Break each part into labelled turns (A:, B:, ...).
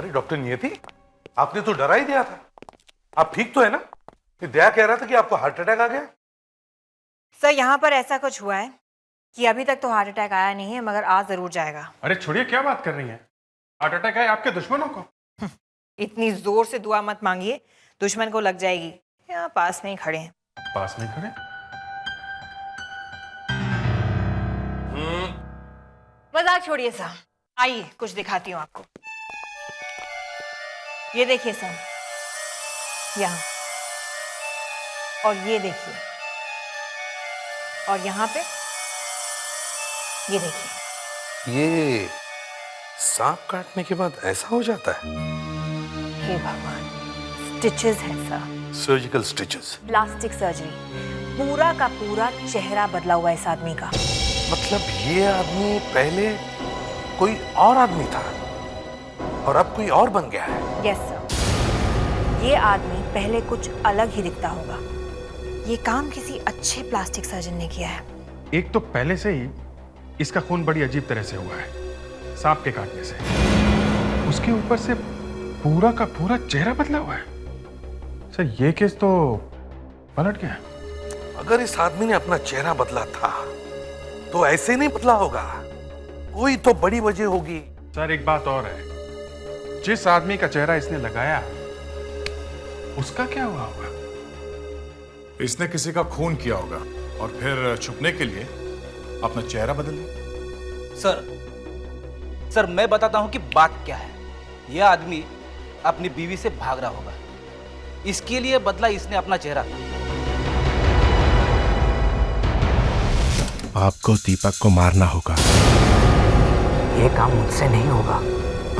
A: अरे डॉक्टर नियति, आपने तो डरा ही दिया था। आप ठीक तो है ना? ये दया कह रहा था कि आपको हार्ट अटैक आ गया।
B: सर यहाँ पर ऐसा कुछ हुआ है कि अभी तक तो हार्ट अटैक आया नहीं है, मगर आज जरूर जाएगा।
C: अरे छोड़िए, क्या बात कर रही हैं? हार्ट अटैक है आपके दुश्मनों को?
B: इतनी जोर से दुआ मत मांगिए, दुश्मन को लग जाएगी। यहाँ पास में ही खड़े हैं।
C: पास में खड़े?
B: मजाक छोड़िए सर, आइए कुछ दिखाती हूँ आपको। ये देखिए सर, यहाँ, और ये देखिए, और यहाँ पे ये देखिए।
A: ये सांप काटने के बाद ऐसा हो जाता है?
B: हे भगवान, स्टिचेस हैं sir,
A: surgical stitches.
B: Plastic surgery, पूरा का पूरा चेहरा बदला हुआ है इस आदमी का।
A: मतलब ये आदमी पहले कोई और आदमी था और अब कोई और बन गया है?
B: यस सर, ये आदमी पहले कुछ अलग ही दिखता होगा। ये काम किसी अच्छे प्लास्टिक सर्जन ने किया है।
C: एक तो पहले से ही इसका खून बड़ी अजीब तरह से हुआ है, सांप के काटने से। उसके ऊपर से पूरा का पूरा चेहरा बदला हुआ है। सर ये केस तो पलट गया।
A: अगर इस आदमी ने अपना चेहरा बदला था तो ऐसे नहीं बदला होगा, कोई तो बड़ी वजह होगी।
C: सर एक बात और है, जिस आदमी का चेहरा इसने लगाया उसका क्या हुआ होगा?
D: इसने किसी का खून किया होगा और फिर छुपने के लिए अपना चेहरा बदल लिया।
E: सर मैं बताता हूं कि बात क्या है। यह आदमी अपनी बीवी से भाग रहा होगा, इसके लिए बदला इसने अपना चेहरा।
F: आपको दीपक को मारना होगा।
G: ये काम मुझसे नहीं होगा।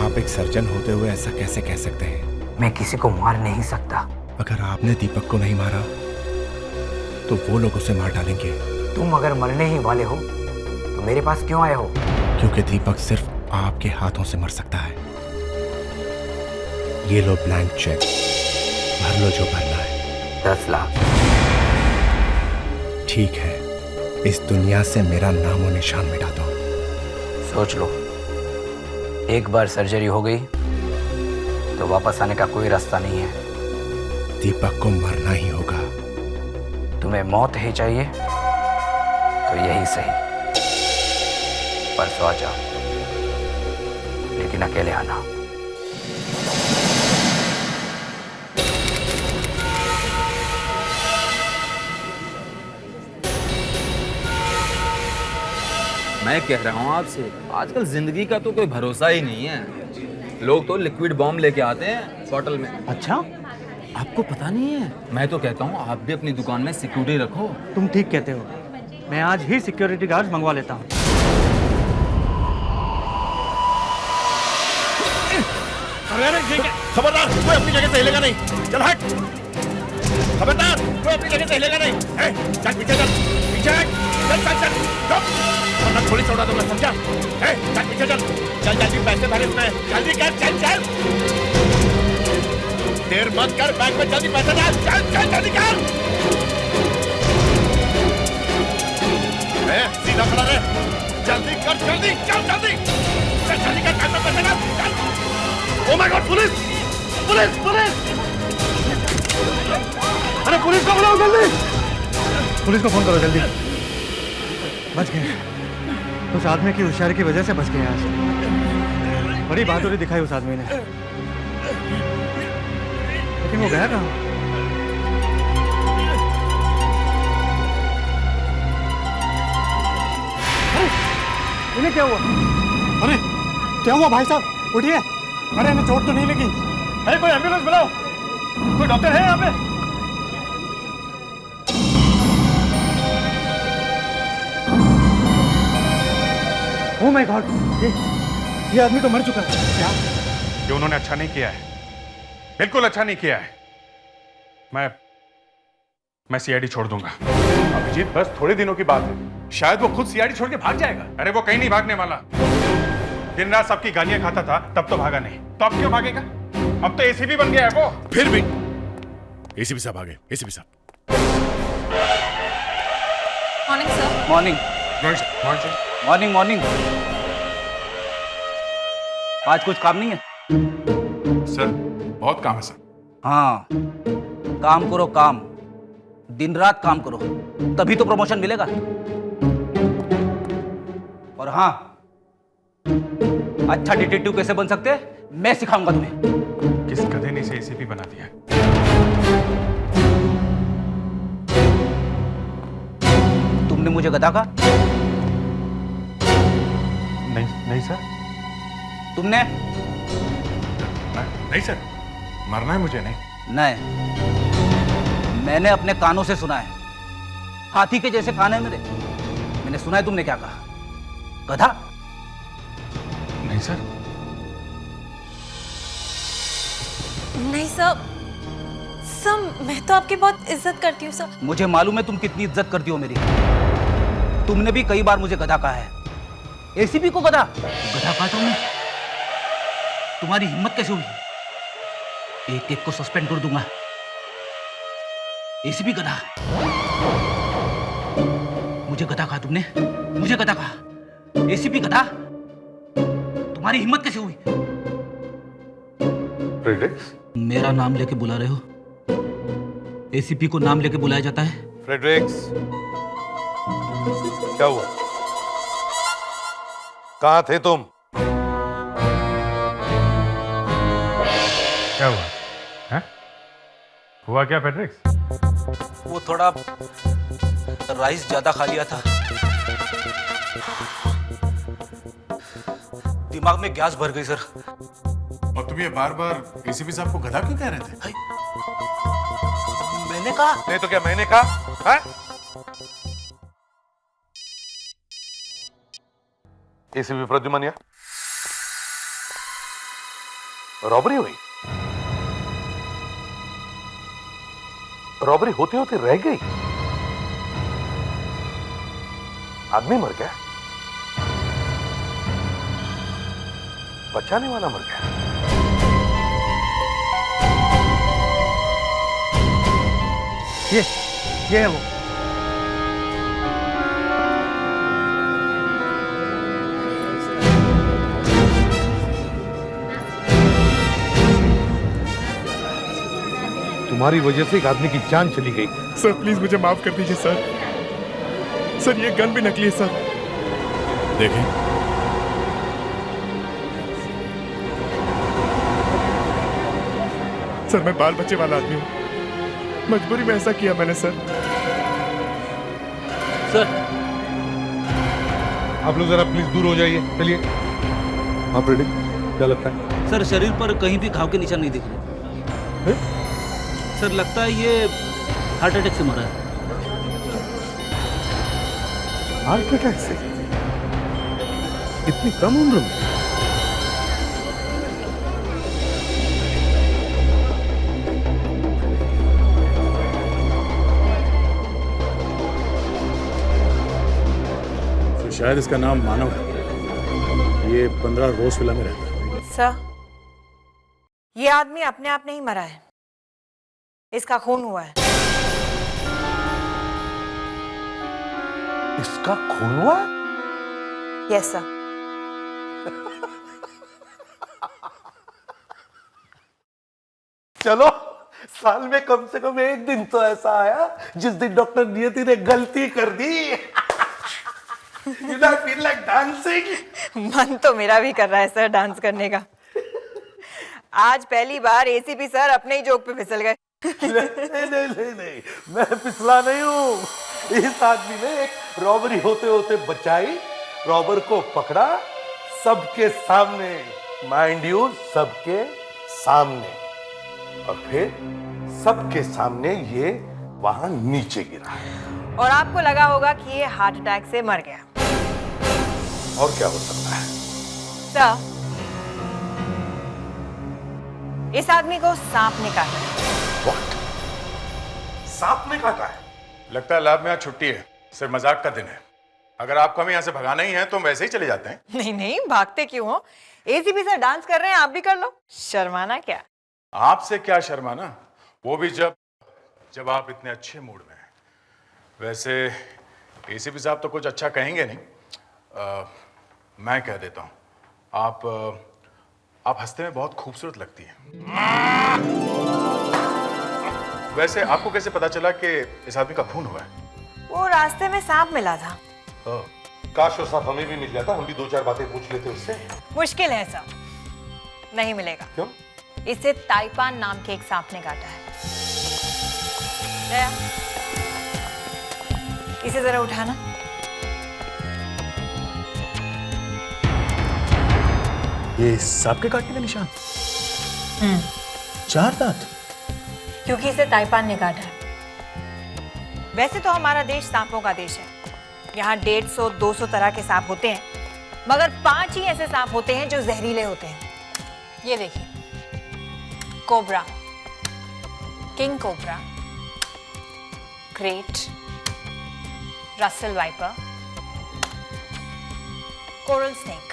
F: आप एक सर्जन होते हुए ऐसा कैसे कह सकते हैं?
G: मैं किसी को मार नहीं सकता।
F: अगर आपने दीपक को नहीं मारा तो वो लोग उसे मार डालेंगे।
G: तुम अगर मरने ही वाले हो तो मेरे पास क्यों आए हो?
F: क्योंकि दीपक सिर्फ आपके हाथों से मर सकता है। ये लो ब्लैंक चेक, भर लो जो भरना है।
G: 10 लाख।
F: ठीक है, इस दुनिया से मेरा नामो निशान मिटा दो।
G: सोच लो, एक बार सर्जरी हो गई तो वापस आने का कोई रास्ता नहीं है।
F: दीपक को मरना ही होगा।
G: तुम्हें मौत ही चाहिए तो यही सही, परसों आ जाओ, लेकिन अकेले आना।
H: मैं कह रहा हूँ आपसे, आजकल जिंदगी का तो कोई भरोसा ही नहीं है। लोग तो लिक्विड बॉम्ब लेके आते हैं बॉटल में।
E: अच्छा,
H: आपको पता नहीं है? मैं तो कहता हूँ आप भी अपनी दुकान में सिक्योरिटी रखो।
I: तुम ठीक कहते हो, मैं आज ही सिक्योरिटी गार्ड मंगवा लेता हूँ।
D: खबरदार, कोई अपनी जगह से हिलेगा नहीं। चल हट। खबरदार, कोई अपनी जगह से हिलेगा नहीं। चल पीछे चल, पीछे हट। चल चल चल, वरना पुलिस उड़ा दूंगा, समझा? चल पीछे चल, चल जल्दी पैसे भरे इसमें, जल्दी कर, चल चल। देर मत कर, बैंक में जल्दी पैसे डाल, चल चल जल्दी कर। सीधा खड़ा रहे, जल्दी कर, जल्दी चल, जल्दी चल, जल्दी कर, बैंक में पैसे डाल, चल। Oh my God, police police police!
I: अरे पुलिस को बुलाओ जल्दी, पुलिस को फोन करो जल्दी। बच गए, उस आदमी की होशियारी की वजह से बच गए आज। बड़ी बहादुरी दिखाई उस आदमी ने, लेकिन वो गया कहाँ? अरे इन्हें क्या हुआ? अरे क्या हुआ भाई साहब, उठिए। अरे इन्हें चोट तो नहीं लगी? अरे कोई एम्बुलेंस बुलाओ, कोई डॉक्टर है यहाँ पे? ओह माय गॉड, ये आदमी तो मर चुका है। क्या?
C: ये उन्होंने अच्छा नहीं किया है, बिल्कुल अच्छा नहीं किया है। मैं सीआईडी छोड़ दूंगा।
A: अभिजीत, बस थोड़े दिनों की बात है, शायद वो खुद सीआईडी छोड़ के भाग जाएगा।
C: अरे वो कहीं नहीं भागने वाला। दिन रात सबकी गालियां खाता था, तब तो भागा नहीं, तो अब क्यों भागेगा? अब तो एसीपी बन गया है वो।
D: फिर भी एसीपी साहब आ गए। एसीपी साहब,
B: morning sir.
E: Morning morning morning. आज कुछ काम नहीं है?
C: बहुत काम है सर।
E: हाँ, काम करो काम, दिन रात काम करो, तभी तो प्रमोशन मिलेगा। और हाँ, अच्छा डिटेक्टिव कैसे बन सकते हैं मैं सिखाऊंगा तुम्हें।
C: किस गधे ने इसे एसीपी बना दिया?
E: तुमने मुझे गधा कहा?
C: नहीं सर।
E: तुमने?
C: नहीं सर, मरना है मुझे।
E: नहीं, मैंने अपने कानों से सुना है। हाथी के जैसे कान है मेरे। मैंने सुना है तुमने क्या कहा, गधा?
C: नहीं सर।
J: नहीं सर, सर मैं तो आपकी बहुत इज्जत करती हूँ सर।
E: मुझे मालूम है तुम कितनी इज्जत करती हो मेरी। तुमने भी कई बार मुझे गधा कहा है। एसीपी को गधा कहा तुमने? तुम्हारी हिम्मत कैसे हुई? एक एक को सस्पेंड कर दूंगा। एसीपी गधा, मुझे गधा कहा तुमने, मुझे गधा कहा। एसीपी गधा, तुम्हारी हिम्मत कैसे हुई?
A: फ्रेडरिक्स,
E: मेरा नाम लेके बुला रहे हो? एसीपी को नाम लेके बुलाया जाता है?
A: फ्रेडरिक्स, क्या हुआ? कहां थे तुम?
C: क्या हुआ है? हुआ क्या फ्रेडरिक्स?
E: वो थोड़ा राइस ज्यादा खा लिया था, दिमाग में गैस भर गई सर।
C: और तुम ये बार बार एसीपी साहब को गधा क्यों कह रहे थे?
E: मैंने कहा?
A: नहीं तो क्या मैंने कहा? एसीपी प्रद्युमन, रॉबरी हुई। रॉबरी होते होते रह गई। आदमी मर गया, बचाने वाला मर गया।
I: ये है वो।
A: तुम्हारी वजह से एक आदमी की जान चली गई।
C: सर प्लीज मुझे माफ कर दीजिए सर। सर ये गन भी नकली है सर। देखें, सर मैं बाल बच्चे वाला आदमी हूं, मजबूरी में ऐसा किया मैंने सर।
E: सर
A: आप लोग जरा प्लीज दूर हो जाइए, चलिए। हाँ फ्रेडरिक, क्या लगता है?
E: सर शरीर पर कहीं भी घाव के निशान नहीं दिख रहे। सर लगता है ये हार्ट अटैक से मरा है।
A: हार्ट अटैक से? इतनी कम उम्र में?
C: तो शायद इसका नाम मानव है। ये 15 रोजविला में रहता है।
B: सर, ये आदमी अपने आप नहीं मरा है, इसका खून हुआ है।
A: इसका खून हुआ?
B: Yes sir.
A: चलो, साल में कम से कम एक दिन तो ऐसा आया जिस दिन डॉक्टर नियति ने गलती कर दी। You know, I feel like dancing.
B: मन तो मेरा भी कर रहा है सर डांस करने का। आज पहली बार एसीपी सर अपने ही जोक पे फिसल गए।
A: नहीं, मैं फिसला नहीं हूं। इस आदमी ने एक रॉबरी होते होते बचाई, रॉबर को पकड़ा सबके सामने, माइंड यू, सबके सामने, और फिर सबके सामने ये वहां नीचे गिरा।
B: और आपको लगा होगा कि ये हार्ट अटैक से मर गया।
A: और क्या हो सकता है?
B: सर, इस आदमी को सांप ने काटा है।
A: What? सांप ने काटा है?
C: लगता है लैब में आज छुट्टी है, सिर्फ मजाक का दिन है। अगर आपको हमें यहाँ से भगाना ही है तो हम वैसे ही चले जाते हैं।
B: नहीं नहीं, भागते क्यों हो? एसीपी सर डांस कर रहे हैं, आप भी कर लो। शर्माना क्या?
C: आपसे क्या शर्माना, वो भी जब आप इतने अच्छे मूड में हैं। वैसे एसीपी साहब तो कुछ अच्छा कहेंगे नहीं, मैं कह देता हूँ। आप हंसते में बहुत खूबसूरत लगती हैं। वैसे आपको कैसे पता चला कि इस आदमी का खून हुआ है?
B: वो रास्ते में सांप मिला था।
A: काश वो सांप हमें भी मिल जाता, हम भी दो चार बातें पूछ लेते उससे।
B: मुश्किल है सर, नहीं मिलेगा।
A: क्यों?
B: इसे ताइपान नाम के एक सांप ने काटा है। दया, इसे जरा उठाना।
C: ये सांप के काटने का निशान? 4 दांत?
B: क्योंकि इसे ताइपान ने काटा है। वैसे तो हमारा देश सांपों का देश है। यहाँ 150-200 तरह के सांप होते हैं, मगर 5 ही ऐसे सांप होते हैं जो जहरीले होते हैं। ये देखिए, cobra, king cobra, great, Russell viper, coral snake,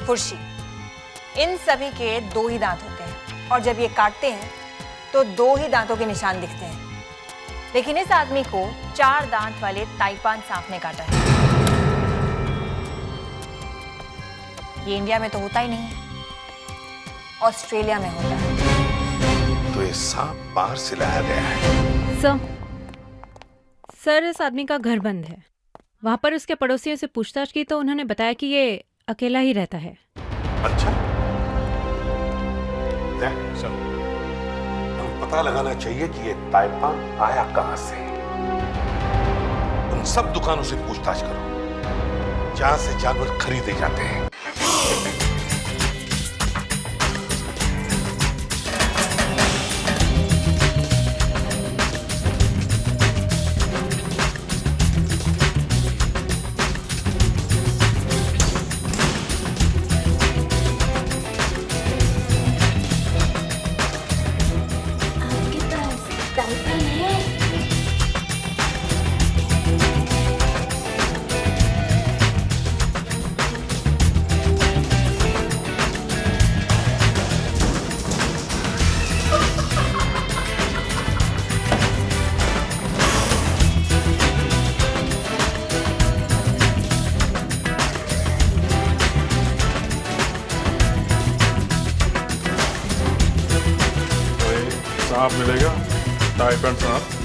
B: फुर्शी। इन सभी के 2 ही दांत होते हैं और जब ये काटते हैं तो 2 ही दांतों के निशान दिखते हैं। लेकिन इस आदमी को 4 दांत वाले ताइपान सांप ने काटा है। ये इंडिया में तो होता ही नहीं है, ऑस्ट्रेलिया में होता है।
A: तो ये सांप बाहर से लाया गया है।
K: सर, इस आदमी का घर बंद है। वहां पर उसके पड़ोसियों से पूछताछ की तो उन्होंने बताया कि ये अकेला ही रहता है।
A: अच्छा, सर, पता लगाना चाहिए कि ये ताइपान आया कहां से। उन सब दुकानों से पूछताछ करो जहां से जानवर खरीदे जाते हैं।
C: सांप मिलेगा, ताइपान सांप।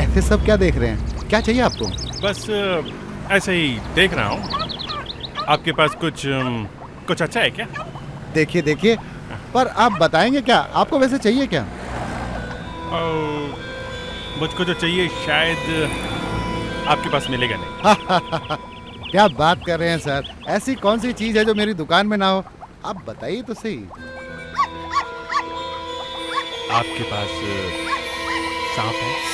L: ऐसे सब क्या देख रहे हैं? क्या चाहिए आपको?
C: बस ऐसे ही देख रहा हूँ। आपके पास कुछ अच्छा है क्या?
L: देखिए देखिए, पर आप बताएंगे क्या? आपको वैसे चाहिए क्या?
C: मुझको जो चाहिए शायद आपके पास मिलेगा नहीं।
L: क्या बात कर रहे हैं सर? ऐसी कौन सी चीज है जो मेरी दुकान में ना हो? आप बताइए तो सही।
C: आपके पास सांप है?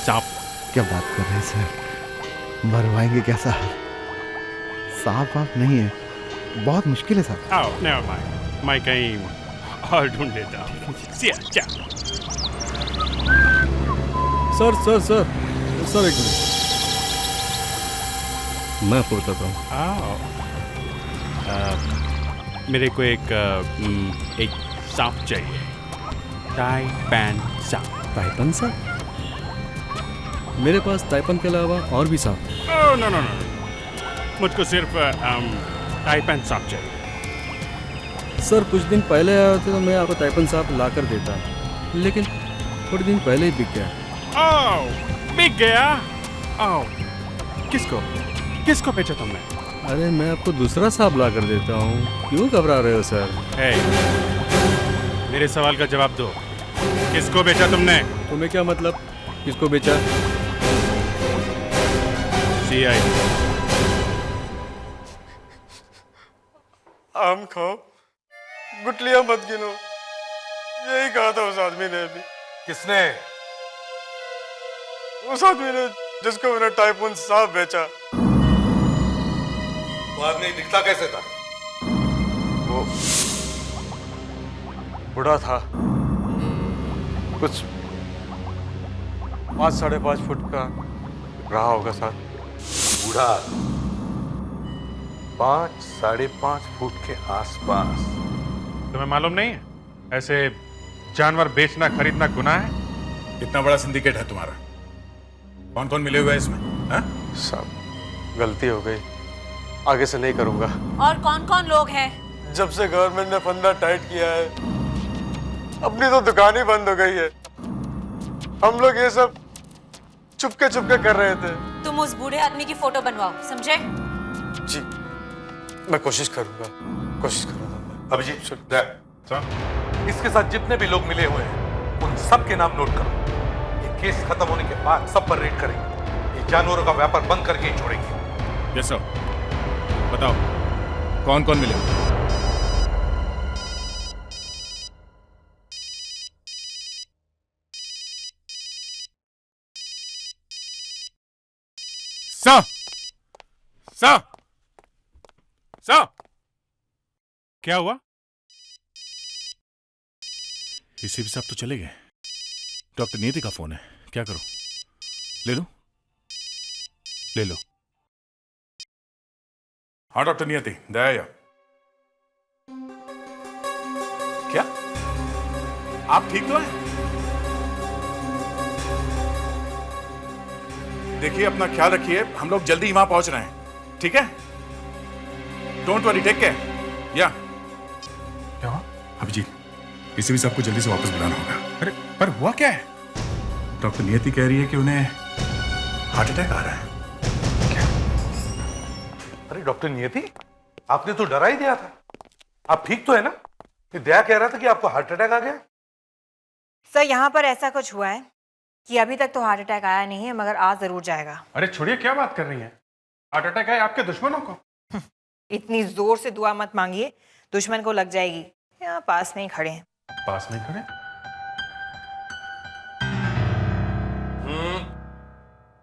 C: सांप?
L: क्या बात कर रहे हैं सर? मरवाएंगे क्या साहब? सांप आप नहीं है, बहुत मुश्किल है साहब।
C: आओ, नेवर माइंड, मैं कहीं और ढूंढ लेता हूँ।
F: सर सर सर सर, एक मिनट, मैं बताता हूँ।
C: मेरे को एक सांप चाहिए, ताइपान सांप।
F: ताइपान सांप? मेरे पास ताइपान के अलावा और भी सांप।
C: ओह नो नो नो, मुझको सिर्फ ताइपान सांप चाहिए।
F: सर, कुछ दिन पहले आए होते तो मैं आपको ताइपान सांप ला कर देता, लेकिन थोड़े दिन पहले ही बिक गया।
C: ओह, बिक गया? ओह, किसको बेचा तुमने?
F: अरे मैं आपको दूसरा सांप ला कर देता हूँ, क्यों घबरा रहे हो सर?
C: मेरे सवाल का जवाब दो, किसको बेचा तुमने?
F: तुम्हें क्या मतलब, किसको बेचा?
C: CI। आम खाओ, गुटलियां मत गिनो, यही कहा था उस आदमी ने अभी।
A: किसने?
C: उस आदमी ने जिसको मैंने टाइप 1 सांप बेचा।
A: वो आदमी दिखता कैसे था?
C: वो बूढ़ा था, कुछ 5-5.5 फुट का रहा होगा सर।
A: बूढ़ा 5-5.5 फुट के आसपास।
C: तुम्हें मालूम नहीं है ऐसे जानवर बेचना खरीदना गुनाह है?
D: इतना बड़ा सिंडिकेट है तुम्हारा, कौन कौन मिले हुए हैं इसमें? हाँ?
C: सब गलती हो गई, आगे से नहीं करूंगा।
B: और कौन कौन लोग हैं?
C: जब से गवर्नमेंट ने फंदा टाइट किया है, अपनी तो दुकान ही बंद हो गई है। हम लोग ये सब चुपके चुपके कर रहे थे।
J: तुम उस बूढ़े आदमी की फोटो बनवाओ, समझे?
C: जी, मैं कोशिश करूंगा, कोशिश करूंगा।
A: अभिजीत इसके साथ जितने भी लोग मिले हुए हैं उन सब के नाम नोट करो। ये केस खत्म होने के बाद सब पर रेड करेंगे। ये जानवरों का व्यापार बंद करके ही छोड़ेंगे।
D: Yes sir. बताओ कौन कौन मिले? सर, सर, सर, क्या हुआ? एसीपी साहब तो चले गए। डॉक्टर नियति का फोन है, क्या करूं? ले लो, ले लो। हाँ डॉक्टर नियति, दया। क्या आप ठीक तो हैं? देखिए अपना ख्याल रखिए, हम लोग जल्दी ही वहां पहुंच रहे हैं, ठीक है? Don't worry, take care. या क्या हुआ? अभिजीत, किसी भी सबको जल्दी से वापस बुलाना होगा। अरे पर हुआ क्या है? डॉक्टर नियति कह रही है कि उन्हें हार्ट अटैक आ रहा है।
A: अरे डॉक्टर नियति, आपने तो डरा ही दिया था। आप ठीक तो है ना? ये दया कह रहा था कि आपको हार्ट अटैक आ गया।
B: सर यहाँ पर ऐसा कुछ हुआ है कि अभी तक तो हार्ट अटैक आया नहीं है, मगर आज जरूर जाएगा।
C: अरे छोड़िए, क्या बात कर रही हैं? हार्ट अटैक है आपके दुश्मनों को?
B: इतनी जोर से दुआ मत मांगिए, दुश्मन को लग जाएगी। यहाँ पास में ही खड़े हैं।
C: पास में खड़े?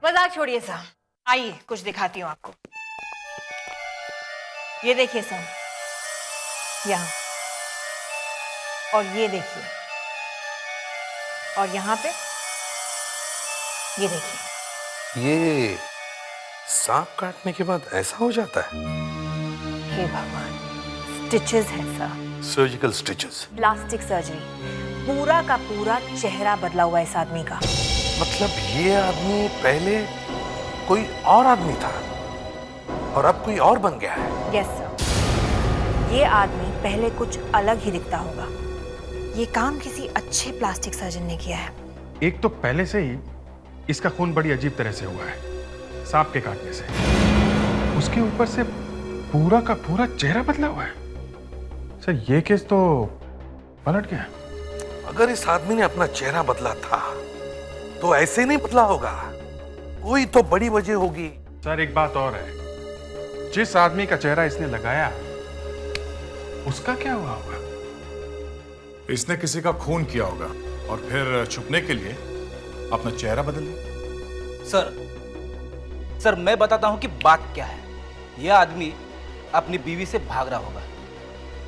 B: मजाक छोड़िए सर, आइए कुछ दिखाती हूँ आपको। ये देखिए सर, यहाँ, और ये देखिए, और यहाँ पे ये देखिए।
A: ये सांप काटने के बाद ऐसा हो जाता है?
B: हे भगवान, स्टिचेस हैं sir,
A: surgical stitches.
B: Plastic surgery, पूरा का पूरा चेहरा बदला हुआ है इस आदमी का।
A: मतलब ये आदमी पहले कोई और आदमी था और अब कोई और बन गया है?
B: यस सर, ये आदमी पहले कुछ अलग ही दिखता होगा। ये काम किसी अच्छे प्लास्टिक सर्जन ने किया है।
C: एक तो पहले से ही इसका खून बड़ी अजीब तरह से हुआ है, सांप के काटने से। उसके ऊपर से पूरा का पूरा चेहरा बदला हुआ है। सर ये केस तो पलट गया।
A: अगर इस आदमी ने अपना चेहरा बदला था तो ऐसे नहीं बदला होगा, कोई तो बड़ी वजह होगी।
C: सर एक बात और है, जिस आदमी का चेहरा इसने लगाया उसका क्या हुआ होगा?
D: इसने किसी का खून किया होगा और फिर छुपने के लिए अपना चेहरा बदल लिया।
E: सर मैं बताता हूं कि बात क्या है। यह आदमी अपनी बीवी से भाग रहा होगा,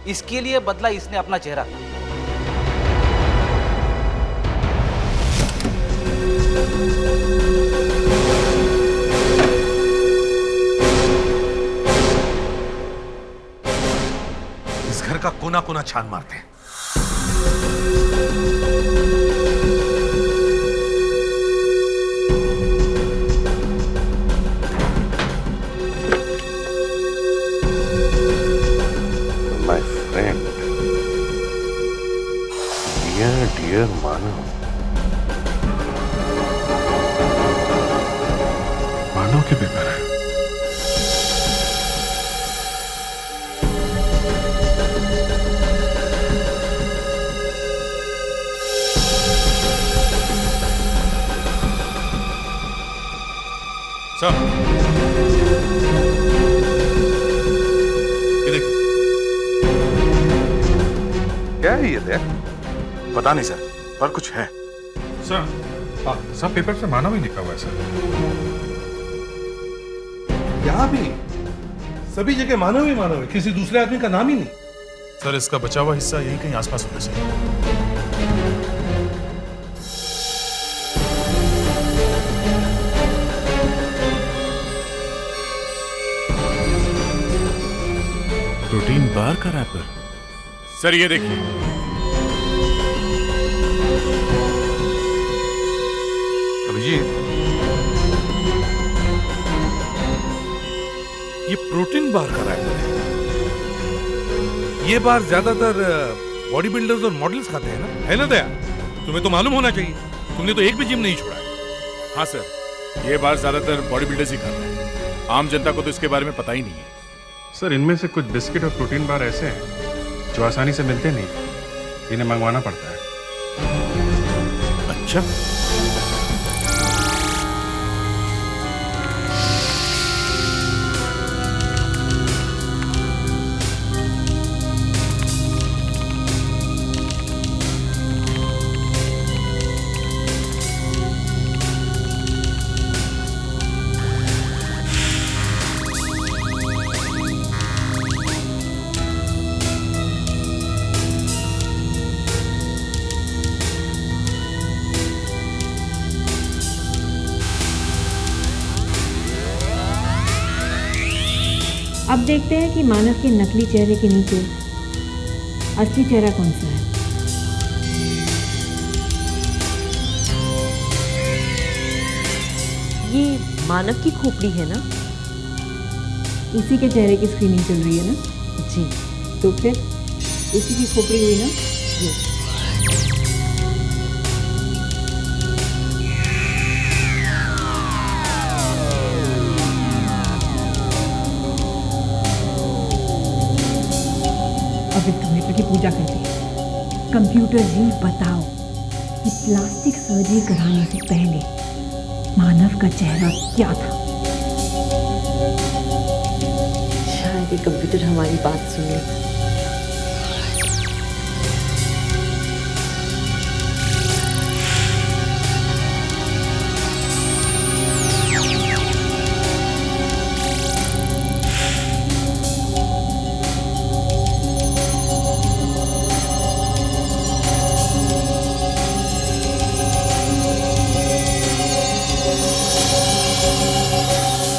E: इसके लिए बदला इसने अपना चेहरा।
A: इस घर का कोना कोना छान मारते हैं। My friend, dear मानव।
C: मानव के पेपर है।
D: सर ये देखिए,
C: पता नहीं सर, पर कुछ है। सर, सब पेपर से मानव ही लिखा हुआ है सर।
A: यहाँ भी सभी जगह मानव ही मानव है, किसी दूसरे आदमी का नाम ही नहीं।
C: सर, इसका बचा हुआ हिस्सा यहीं कहीं आसपास होना चाहिए।
H: प्रोटीन बार का रैपर।
C: सर ये देखिए,
A: अभिजीत, ये प्रोटीन बार का रैपर है। ये बार ज्यादातर बॉडी बिल्डर्स और मॉडल्स खाते हैं ना, है ना दया? तुम्हें तो मालूम होना चाहिए, तुमने तो एक भी जिम नहीं छोड़ा है।
C: हाँ सर, ये बार ज्यादातर बॉडी बिल्डर्स ही खाते हैं, आम जनता को तो इसके बारे में पता ही नहीं है। सर, इनमें से कुछ बिस्किट और प्रोटीन बार ऐसे हैं जो आसानी से मिलते नहीं, इन्हें मंगवाना पड़ता है।
A: अच्छा,
K: अब देखते हैं कि मानव के नकली चेहरे के नीचे असली चेहरा कौन सा है।
J: ये मानव की खोपड़ी है ना?
K: इसी के चेहरे की स्क्रीनिंग चल रही है ना?
J: जी।
K: तो फिर इसी की खोपड़ी हुई ना?
J: जी।
K: अब एक कंप्यूटर की पूजा करती है। कंप्यूटर जी बताओ कि प्लास्टिक सर्जरी कराने से पहले मानव का चेहरा क्या था?
J: शायद ये कंप्यूटर हमारी बात सुने।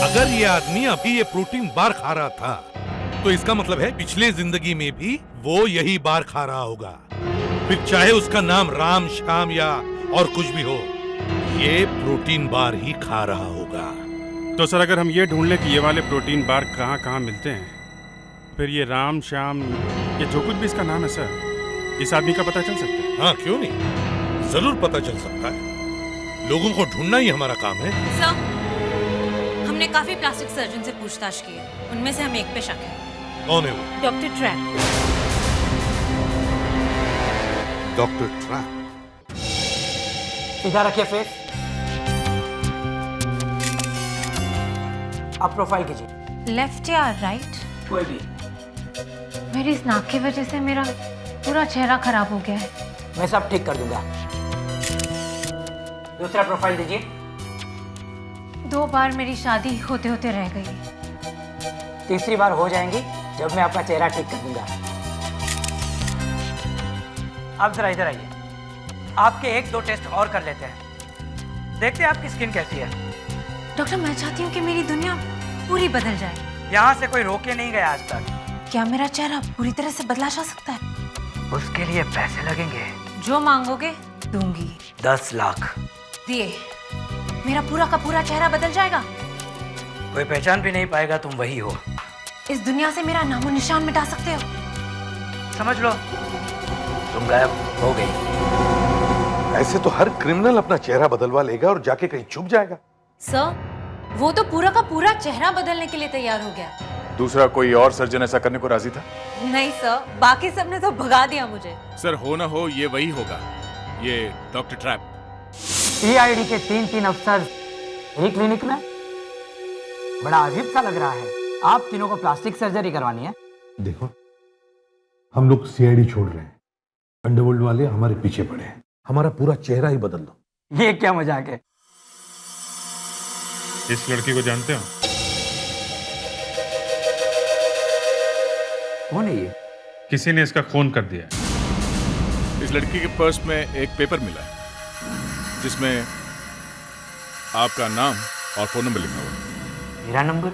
A: अगर ये आदमी अभी ये प्रोटीन बार खा रहा था तो इसका मतलब है पिछले जिंदगी में भी वो यही बार खा रहा होगा। फिर चाहे उसका नाम राम, श्याम या और कुछ भी हो, ये प्रोटीन बार ही खा रहा होगा।
C: तो सर, अगर हम ये ढूंढ लें कि ये वाले प्रोटीन बार कहाँ कहाँ मिलते हैं, फिर ये राम, श्याम, ये जो कुछ भी इसका नाम है सर, इस आदमी का पता चल सकता है?
A: हाँ, क्यों नहीं, जरूर पता चल सकता है। लोगों को ढूंढना ही हमारा काम है।
J: सर, हमने काफी प्लास्टिक सर्जन से पूछताछ की है, उनमें से हमें एक पे शक है।
A: कौन है वो?
K: Doctor trap.
A: Doctor trap.
E: सीधा रखिए फेस। अब प्रोफाइल कीजिए।
B: लेफ्ट या राइट?
E: कोई भी।
B: मेरी इस नाक की वजह से मेरा पूरा चेहरा खराब हो गया है।
E: मैं सब ठीक कर दूंगा। दूसरा प्रोफाइल दीजिए।
B: 2 बार मेरी शादी होते होते रह गई।
E: तीसरी बार हो जाएंगी जब मैं आपका चेहरा ठीक कर दूंगा। अब जरा इधर आइए, आपके 1-2 टेस्ट और कर लेते हैं, देखते हैं आपकी स्किन कैसी है।
B: डॉक्टर, मैं चाहती हूँ कि मेरी दुनिया पूरी बदल जाए।
E: यहाँ से कोई रोके नहीं गया आज तक।
B: क्या मेरा चेहरा पूरी तरह से बदला जा सकता है?
E: उसके लिए पैसे लगेंगे।
B: जो मांगोगे दूंगी।
E: 10 लाख
B: दिए, मेरा पूरा का पूरा चेहरा बदल जाएगा।
E: कोई पहचान भी नहीं पाएगा तुम वही हो।
B: इस दुनिया से मेरा नामो निशान मिटा सकते हो।
E: समझ लो तुम गायब हो गई।
A: ऐसे तो हर क्रिमिनल अपना चेहरा बदलवा लेगा और जाके कहीं छुप जाएगा।
J: सर, वो तो पूरा का पूरा चेहरा बदलने के लिए तैयार हो गया।
C: दूसरा कोई और सर्जन ऐसा करने को राजी था?
J: नहीं सर, बाकी सबने तो भगा दिया मुझे।
C: सर, हो ना हो ये वही होगा, ये डॉक्टर ट्रैप।
E: EID के 3 अफसर एक क्लिनिक में, बड़ा अजीब सा लग रहा है। आप तीनों को प्लास्टिक सर्जरी करवानी है?
A: देखो, हम लोग CID छोड़ रहे हैं। अंडरवर्ल्ड वाले हमारे पीछे पड़े हैं, हमारा पूरा चेहरा ही बदल दो।
M: ये क्या मजाक है?
C: इस लड़की को जानते हो?
M: कौन है ये?
C: किसी ने इसका खून कर दिया है।
D: इस लड़की के पर्स में एक पेपर मिला है जिसमें आपका नाम और फोन नंबर लिखा हुआ है।
M: मेरा नंबर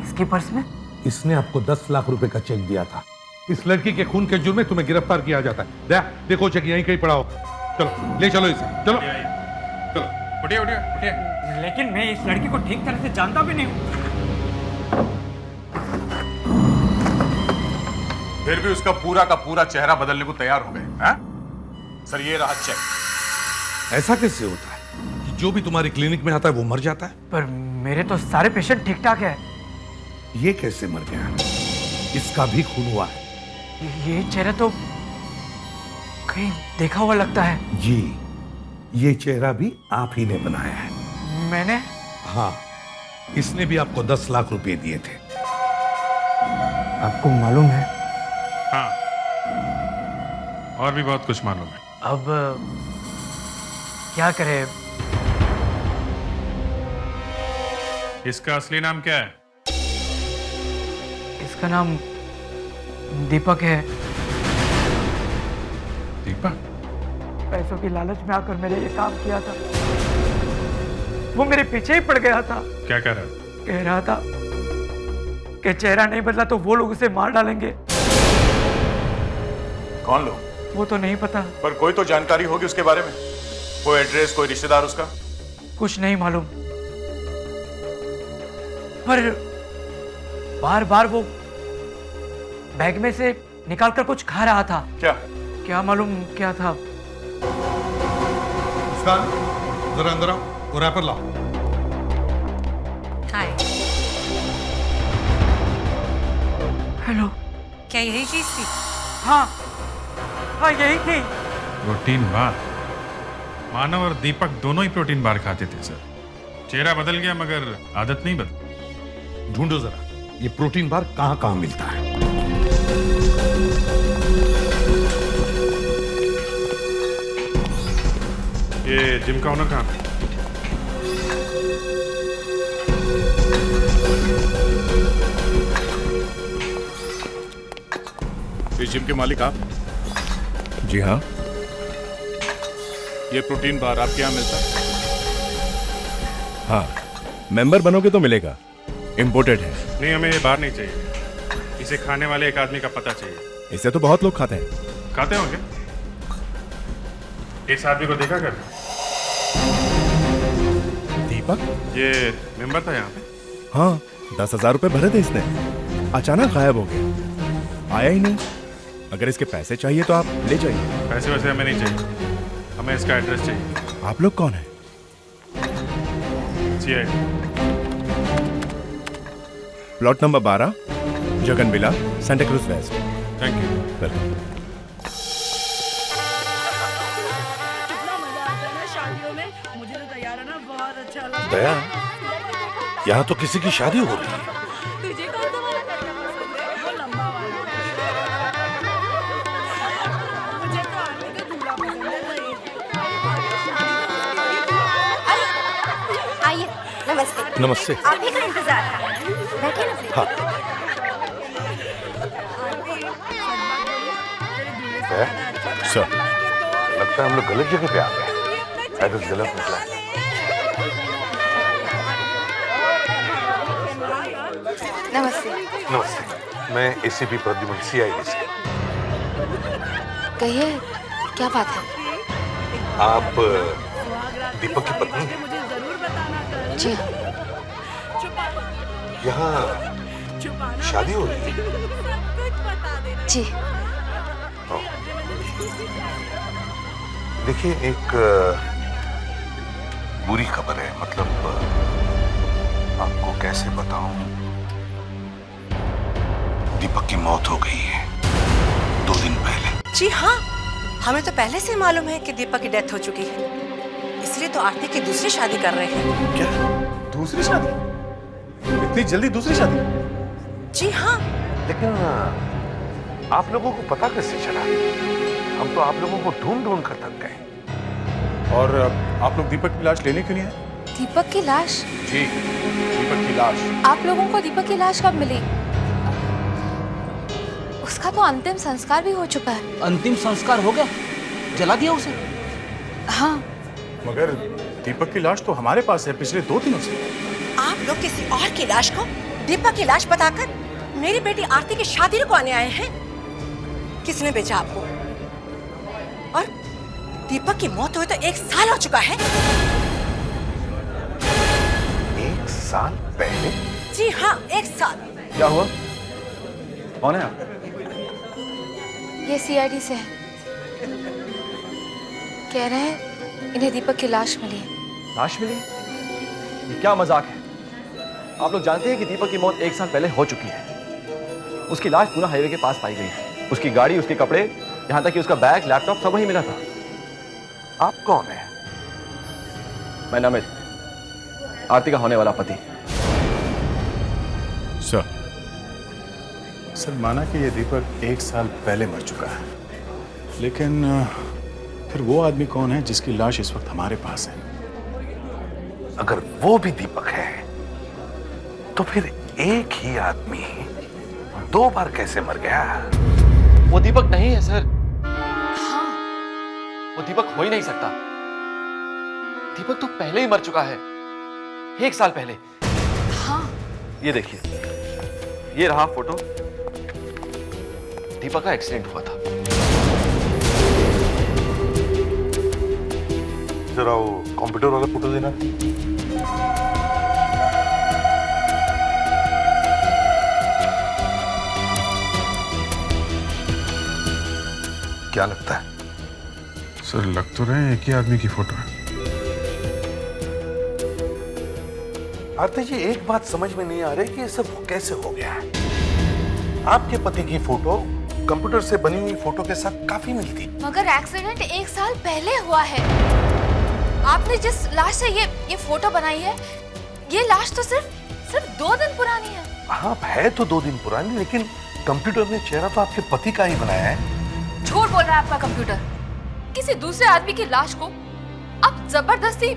M: इसके पर्स में?
A: इसने आपको 10 लाख रुपए का चेक दिया था। इस लड़की के खून के जुर्म में तुम्हें गिरफ्तार किया जाता है। देखो चेक यहीं कहीं पड़ा हो। चलो ले चलो इसे, चलो चलो।
C: उठिए उठिए उठिए।
M: लेकिन मैं इस लड़की को ठीक तरह से जानता भी नहीं हूँ।
D: फिर भी उसका पूरा का पूरा चेहरा बदलने को तैयार हो गए हैं? सर ये रहा चेक।
A: ऐसा कैसे होता है कि जो भी तुम्हारी क्लिनिक में आता है वो मर जाता है?
M: पर मेरे तो सारे पेशेंट ठीक ठाक है।
A: ये कैसे मर गया? इसका भी खून हुआ है।
M: ये चेहरा तो कहीं देखा हुआ लगता है।
A: जी, ये चेहरा भी आप ही ने बनाया है।
M: मैंने?
A: हाँ, इसने भी आपको 10 लाख रुपए दिए थे।
M: आपको मालूम है?
C: हाँ, और भी बहुत कुछ मालूम है।
M: अब क्या करें?
C: इसका असली नाम क्या है?
M: इसका नाम दीपक है।
C: दीपक?
M: पैसों की लालच में आकर मैंने ये काम किया था। वो मेरे पीछे ही पड़ गया था।
C: क्या कह रहा?
M: कह रहा था कि चेहरा नहीं बदला तो वो लोग उसे मार डालेंगे।
D: कौन लोग?
M: वो तो नहीं पता।
D: पर कोई तो जानकारी होगी उसके बारे में, कोई एड्रेस, कोई रिश्तेदार उसका?
M: कुछ नहीं मालूम, पर बार बार वो बैग में से निकालकर कुछ खा रहा था। क्या मालूम क्या था।
A: जरा अंदर आओ और रैपर लाओ।
J: हाय।
M: हेलो।
J: क्या यही चीज थी?
M: हाँ हाँ यही थी।
C: Protein bar? मानव और दीपक दोनों ही प्रोटीन बार खाते थे सर। चेहरा बदल गया मगर आदत नहीं बदली।
A: ढूंढो जरा ये प्रोटीन बार कहां कहां मिलता है।
C: ये जिम का ओनर कहां है?
D: इस जिम के मालिक आप?
H: जी हाँ।
D: ये प्रोटीन बार आपके यहाँ मिलता है?
H: हाँ, मेंबर बनोगे तो मिलेगा। इम्पोर्टेड है।
C: नहीं, हमें ये बार नहीं चाहिए। इसे खाने वाले एक आदमी का पता चाहिए।
H: इसे तो बहुत लोग खाते हैं।
C: खाते होंगे? इस आदमी को देखा कर?
H: दीपक?
C: ये मेंबर था यहाँ पे?
H: हाँ, 10,000 रुपए भरे थे इसने, अचानक गायब हो गया, आया ही नहीं। अगर इसके पैसे चाहिए तो आप ले जाइए।
C: पैसे वैसे हमें नहीं चाहिए, हमें इसका एड्रेस चाहिए।
H: आप लोग कौन है?
C: CID।
H: Plot number 12, Jagan villa, Santa Cruz west.
C: Thank you.
H: Welcome.
A: Daya, यहाँ तो किसी की शादी हो रही है।
J: तुझे कौन सा वाला पसंद है? वो लंबा वाला। मुझे तो आरती का दूल्हा पसंद है।
N: आइए, नमस्ते।
A: नमस्ते।
N: आप ही का इंतजार था। बैठिए ना प्लीज।
A: हाँ। सर, लगता है हम लोग गलत जगह पे आ गए। एड्रेस गलत निकला है।
N: नमस्ते।
A: नमस्ते, मैं ACP प्रद्युमन, CID से।
N: कहिए, क्या बात है?
A: आप दीपक की पत्नी हैं?
N: जी हाँ।
A: यहाँ शादी हो रही है?
N: जी।
A: देखिए, एक बुरी खबर है। मतलब आपको कैसे बताऊं, दीपक की मौत हो गई है 2 दिन पहले।
J: जी हाँ, हमें तो पहले से मालूम है कि दीपक की डेथ हो चुकी है, इसलिए तो आरती की दूसरी शादी कर रहे हैं।
D: क्या? दूसरी शादी? इतनी जल्दी दूसरी शादी?
J: जी हाँ।
A: लेकिन आप लोगों को पता कैसे चला? हम तो आप लोगों को ढूंढ ढूंढ कर थक गए।
C: और आप लोग दीपक की लाश लेने क्यों नहीं आए?
N: दीपक की लाश?
C: जी, दीपक की लाश।
N: आप लोगों को दीपक की लाश कब मिली? उसका तो अंतिम संस्कार भी हो चुका है।
E: अंतिम संस्कार हो गया? जला दिया उसे?
N: हाँ।
C: मगर दीपक की लाश तो हमारे पास है पिछले 2 दिनों से।
J: आप लोग किसी और की लाश को दीपक की लाश बताकर मेरी बेटी आरती की शादी रुकवाने आए हैं? किसने बेचा आपको? और दीपक की मौत हुए तो 1 साल हो चुका है।
A: 1 साल पहले?
J: जी हाँ, 1 साल।
F: क्या हुआ? कौन है आप?
N: ये सीआईडी से है। कह रहे हैं इन्हें दीपक की लाश मिली है।
F: लाश मिली? ये क्या मजाक है? आप लोग जानते हैं कि दीपक की मौत 1 साल पहले हो चुकी है। उसकी लाश पूना हाईवे के पास पाई गई है। उसकी गाड़ी, उसके कपड़े, यहां तक कि उसका बैग, लैपटॉप सब वहीं मिला था।
A: आप कौन है?
F: मैं नमित, आरती का होने वाला पति।
C: सर माना कि ये दीपक 1 साल पहले मर चुका है, लेकिन फिर वो आदमी कौन है जिसकी लाश इस वक्त हमारे पास है?
A: अगर वो भी दीपक है तो फिर एक ही आदमी 2 बार कैसे मर गया?
F: वो दीपक नहीं है सर। वो दीपक हो ही नहीं सकता। दीपक तो पहले ही मर चुका है, 1 साल पहले।
N: हाँ।
F: ये देखिए, ये रहा फोटो। दीपक का एक्सीडेंट हुआ था।
A: जरा वो कंप्यूटर वाला फोटो देना। क्या लगता है?
C: सर लग तो रहे हैं एक ही आदमी की फोटो है।
A: आरती जी, एक बात समझ में नहीं आ रही कि ये सब कैसे हो गया है। आपके पति की फोटो कंप्यूटर से बनी हुई फोटो के साथ काफी मिलती।
N: मगर एक्सीडेंट 1 साल पहले हुआ है। आपने जिस लाश से ये फोटो बनाई है, ये लाश तो सिर्फ 2 दिन पुरानी है।
A: हाँ, है तो 2 दिन पुरानी, लेकिन कंप्यूटर ने चेहरा तो आपके पति का ही बनाया है।
N: झूठ बोल रहा है आपका कंप्यूटर। किसी दूसरे आदमी की लाश को आप जबरदस्ती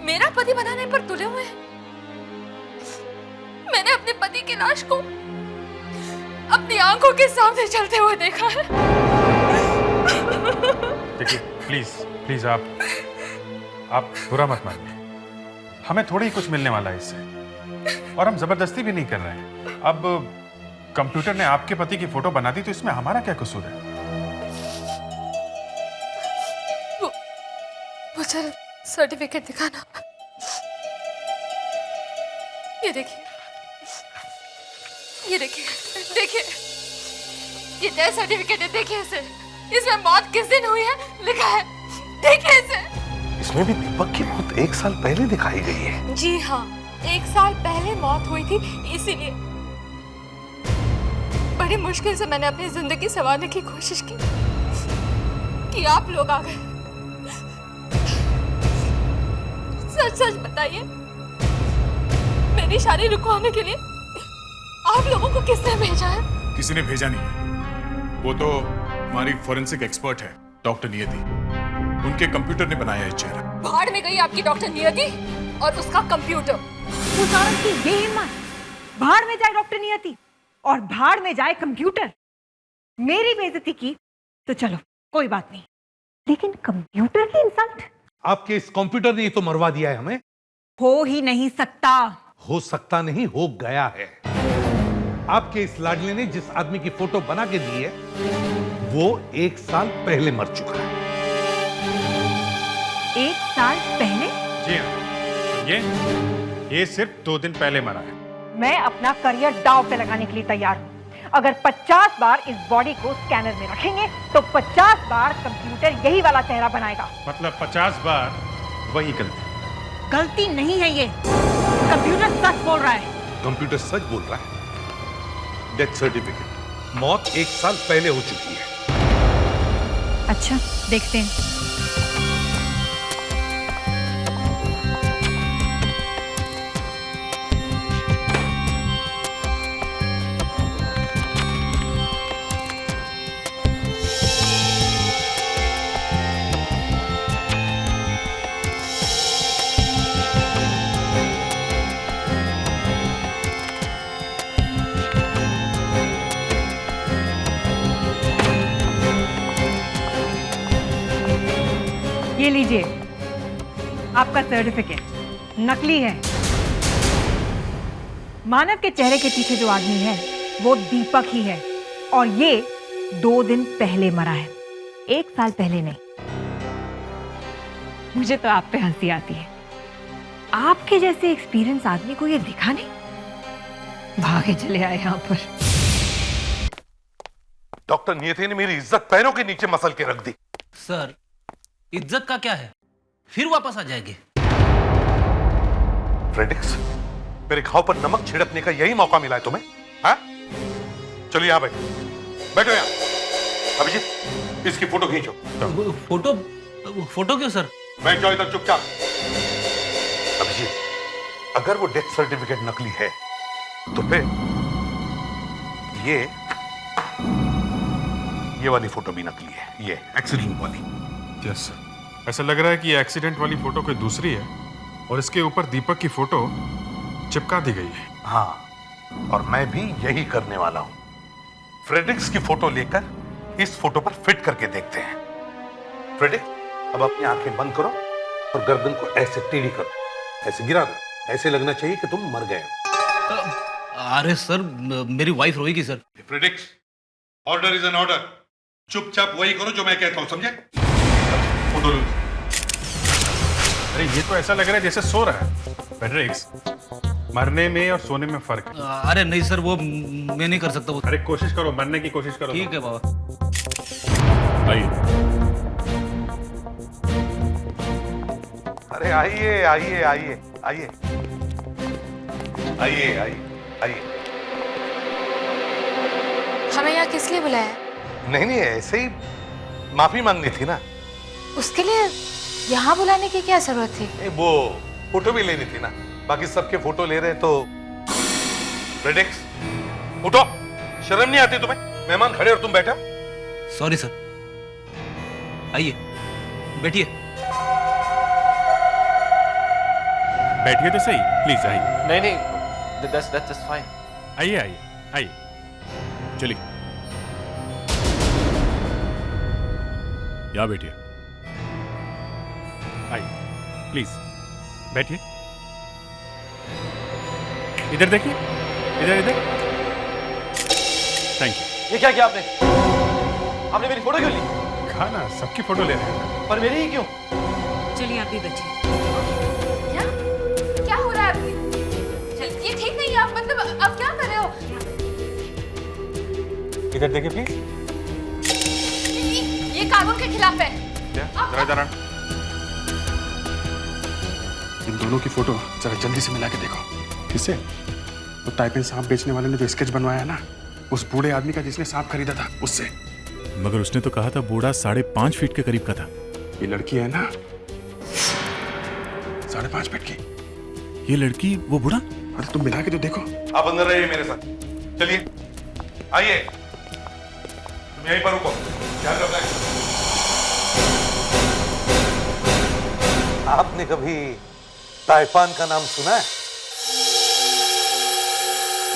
N: मेरा पति बनाने पर तुले हुए हैं। मैंने अपने पति की लाश को अपनी आंखों के सामने चलते हुए देखा है।
C: देखिए, प्लीज आप बुरा मत मानिए। हमें थोड़ी ही कुछ मिलने वाला है इससे, और हम जबरदस्ती भी नहीं कर रहे हैं। अब कंप्यूटर ने आपके पति की फोटो बना दी तो इसमें हमारा क्या कसूर है?
N: वो सर्टिफिकेट दिखाना। ये देखिए, देखिए, ये डेथ सर्टिफिकेट है। देखिए इसे, इसमें मौत किस दिन हुई है लिखा है। देखिए इसे।
A: इसमें भी दीपक की मौत 1 साल पहले दिखाई गई है।
N: जी हाँ, 1 साल पहले मौत हुई थी, इसीलिए बड़ी मुश्किल से मैंने अपनी जिंदगी संवारने की कोशिश की कि आप लोग आ गए। सच बताइए, मेरी शादी रुकवाने के लिए आप लोगों को किसने भेजा है?
C: किसी ने भेजा नहीं है। वो तो हमारी फोरेंसिक एक्सपर्ट है, डॉक्टर नियति। उनके कंप्यूटर ने बनाया है चेहरा।
N: भाड़ में गई आपकी डॉक्टर नियति और उसका कंप्यूटर।
K: उदाहरण की ये हिम्मत, भाड़ में जाए डॉक्टर नियति और भाड़ में जाए कंप्यूटर। मेरी बेइज्जती की तो चलो कोई बात नहीं, लेकिन कंप्यूटर की इंसल्ट?
A: आपके इस कंप्यूटर ने तो मरवा दिया है हमें।
K: हो ही नहीं सकता।
A: हो सकता नहीं, हो गया है। आपके इस लाडले ने जिस आदमी की फोटो बना के दी है, वो 1 साल पहले मर चुका है।
K: 1 साल पहले?
C: जी हाँ, ये सिर्फ 2 दिन पहले मरा है।
K: मैं अपना करियर दांव पे लगाने के लिए तैयार हूँ। अगर 50 बार इस बॉडी को स्कैनर में रखेंगे तो 50 बार कंप्यूटर यही वाला चेहरा बनाएगा।
C: मतलब 50 बार वही गलती?
K: गलती नहीं है ये, कंप्यूटर सच बोल रहा है।
A: कंप्यूटर सच बोल रहा है। डेथ सर्टिफिकेट, मौत 1 साल पहले हो चुकी है।
K: अच्छा, देखते हैं। ये लीजिए आपका सर्टिफिकेट, नकली है। मानव के चेहरे के पीछे जो आदमी है वो दीपक ही है, और ये 2 दिन पहले मरा है, 1 साल पहले नहीं। मुझे तो आप पे हंसी आती है। आपके जैसे एक्सपीरियंस आदमी को ये दिखा नहीं, भागे चले आए यहां पर।
A: डॉक्टर नियति ने मेरी इज्जत पैरों के नीचे मसल के रख दी।
E: सर, इज्जत का क्या है, फिर वापस आ जाएंगे।
A: फ्रेडिक्स, मेरे घाव पर नमक छिड़कने का यही मौका मिला है तुम्हें? हाँ? चलो यहां बैठो, बैठो यहां। अभिजीत, इसकी फोटो खींचो।
E: फोटो? फोटो क्यों सर?
A: बैठ जाओ इधर चुपचाप। अभिजीत, अगर वो डेथ सर्टिफिकेट नकली है तो फिर ये वाली फोटो भी नकली है, ये एक्सीडेंट वाली।
C: यस सर, ऐसा लग रहा है कि ये एक्सीडेंट वाली फोटो कोई दूसरी है और इसके ऊपर दीपक की फोटो चिपका दी गई है।
A: हाँ, और मैं भी यही करने वाला हूं। फ्रेडिक्स की फोटो लेकर इस फोटो पर फिट करके देखते हैं। फ्रेडिक्स, अब अपनी आंखें बंद करो और गर्दन को ऐसे टेढ़ी करो, ऐसे गिरा दो, ऐसे लगना चाहिए कि तुम मर गए हो।
E: अरे सर, मेरी वाइफ रोएगी sir.
A: Fredericks, order is an order. चुपचाप वही करो जो मैं कहता हूं, समझे? फोटो लो।
C: अरे ये तो ऐसा लग रहा है जैसे सो रहा है। फ्रेडरिक्स, मरने में और सोने में फर्क है।
E: अरे नहीं सर, वो मैं नहीं कर सकता वो।
C: अरे कोशिश करो, मरने की कोशिश करो।
E: ठीक है बाबा।
C: आइए।
A: अरे आइए आइए आइए आइए आइए आइए आइए।
N: हमें यहाँ किस लिए बुलाया?
A: नहीं नहीं, ऐसे ही माफी मांगनी थी ना।
N: उसके लिए यहाँ बुलाने की क्या जरूरत थी?
A: वो फोटो भी लेनी थी ना, बाकी सबके फोटो ले रहे तो। फ्रेडिक्स, उठो, शर्म नहीं आती तुम्हें? मेहमान खड़े और तुम बैठे हो।
E: Sorry sir. आइए, बैठिए।
C: बैठिए तो सही, प्लीज आइए।
F: नहीं नहीं, that's fine।
C: आइए आइए आइए, चलिए यहाँ बैठिए। आइए प्लीज बैठिए। इधर देखिए, इधर इधर। Thank you.
F: ये क्या किया आपने? आपने मेरी फोटो क्यों ली?
C: कहा ना, सबकी फोटो ले रहे हैं।
F: पर मेरी ही क्यों?
K: चलिए आप भी बैठिए।
N: क्या हो रहा है अभी? ये ठीक नहीं है। आप मतलब आप क्या कर रहे हो?
C: इधर देखिए प्लीज।
N: ये कानून के खिलाफ है।
C: जरा जरा इन दोनों की फोटो जरा जल्दी से मिला के देखो। किससे? वो ताइपेन सांप बेचने वाले ने जो स्केच बनवाया ना, उस बूढ़े आदमी का जिसने सांप खरीदा था, उससे।
O: मगर उसने तो कहा था बूढ़ा 5.5 फीट के करीब का था।
C: ये लड़की है ना 5.5 फीट की।
O: ये लड़की, वो बूढ़ा?
C: अरे तुम मिला के तो देखो।
A: आप अंदर रहिए मेरे साथ, चलिए आइए। तुम यहीं पर रुको, ध्यान रखना। आपने कभी ताइपान का नाम सुना है?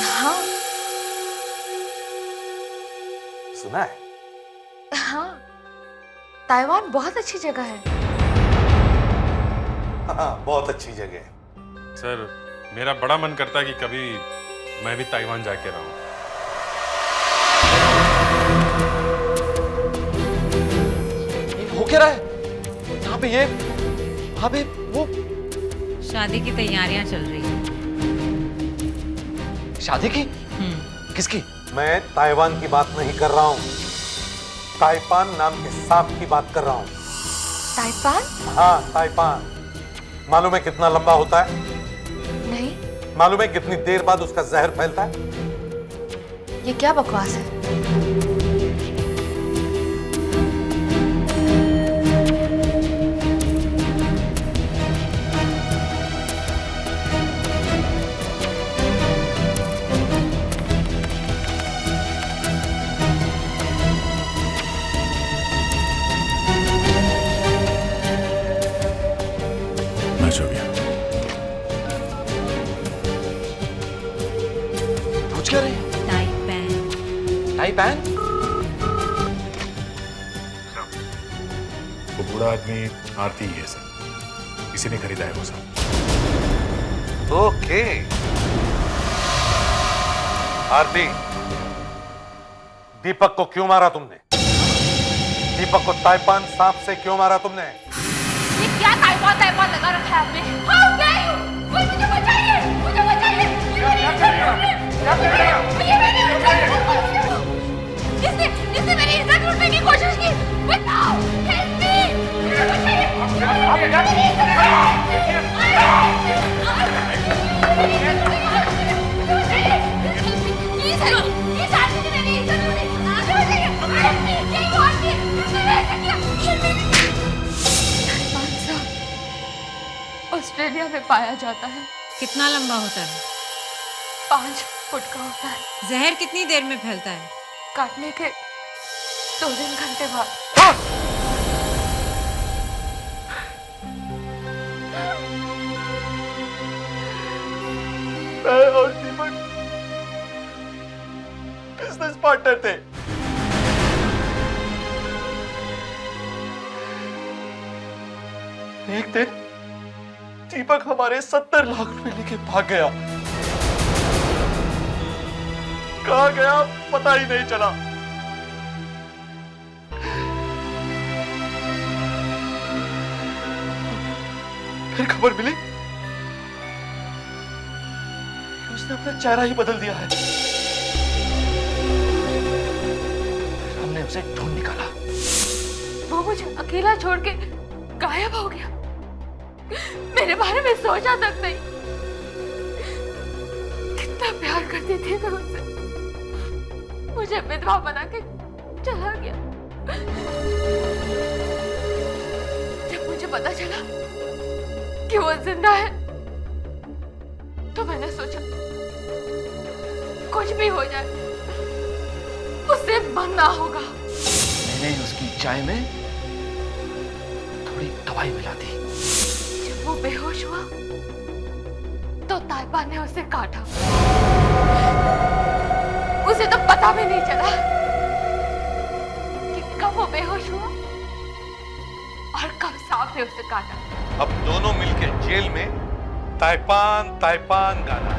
N: हाँ।
A: सुना है?
N: हाँ, ताइवान बहुत अच्छी जगह है।
A: हाँ, बहुत अच्छी जगह है।
C: सर, मेरा बड़ा मन करता है कि कभी मैं भी ताइवान जाके रहूं।
F: हो क्या रहा है यहाँ पे? ये वहाँ पे वो
B: शादी की तैयारियां चल रही हैं।
F: शादी की? किसकी?
A: मैं ताइवान की बात नहीं कर रहा हूँ, ताइपान नाम के सांप की बात कर रहा हूँ।
N: ताइपान?
A: हाँ, ताइपान। मालूम है कितना लंबा होता है?
N: नहीं।
A: मालूम है कितनी देर बाद उसका जहर फैलता है?
N: ये क्या बकवास है?
O: मैच हो गया।
F: पूछ क्या रहे? ताइपान?
C: वो
O: बूढ़ा आदमी आरती ही है सर, किसी ने खरीदा है वो सब।
A: ओके आरती, दीपक को क्यों मारा तुमने? दीपक को ताइपान सांप से क्यों मारा तुमने?
N: ये क्या ताइपान ताइपान लगा रखा है आपने? How dare you? मुझे बचाइए, मुझे बचाइए। इसने मेरी इज्जत लूटने की कोशिश की। बताओ, help me, मुझे बचाइए। इस आदमी ने मेरी इज्जत लूटी। मुझे बचाइए, help me, यही वो आदमी है जिसने मेरे साथ किया। ऑस्ट्रेलिया में पाया जाता है।
B: कितना लंबा होता है?
N: 5 फुट का होता है।
B: जहर कितनी देर में फैलता है?
N: काटने के 2-3 घंटे बाद।
F: मैं और दीपक बिजनेस पार्टनर थे। एक दिन दीपक हमारे 70 लाख रुपए लेके भाग गया। कहाँ गया पता ही नहीं चला। फिर खबर मिली कि उसने अपना चेहरा ही बदल दिया है। फिर हमने उसे ढूंढ निकाला।
N: वो मुझे अकेला छोड़ के गायब हो गया। मेरे बारे में सोचा तक नहीं। कितना प्यार करती थी मैं उससे। मुझे विधवा बना के चला गया। जब मुझे पता चला कि वो जिंदा है तो मैंने सोचा कुछ भी हो जाए उससे मरना होगा।
F: मैंने उसकी चाय में थोड़ी दवाई मिला दी।
N: जब वो बेहोश हुआ तो ताइपा ने उसे काटा। उसे तो पता भी नहीं चला कि कब वो बेहोश हुआ और कब सांप ने उसे काटा।
A: अब दोनों मिलके जेल में ताइपान ताइपान गाना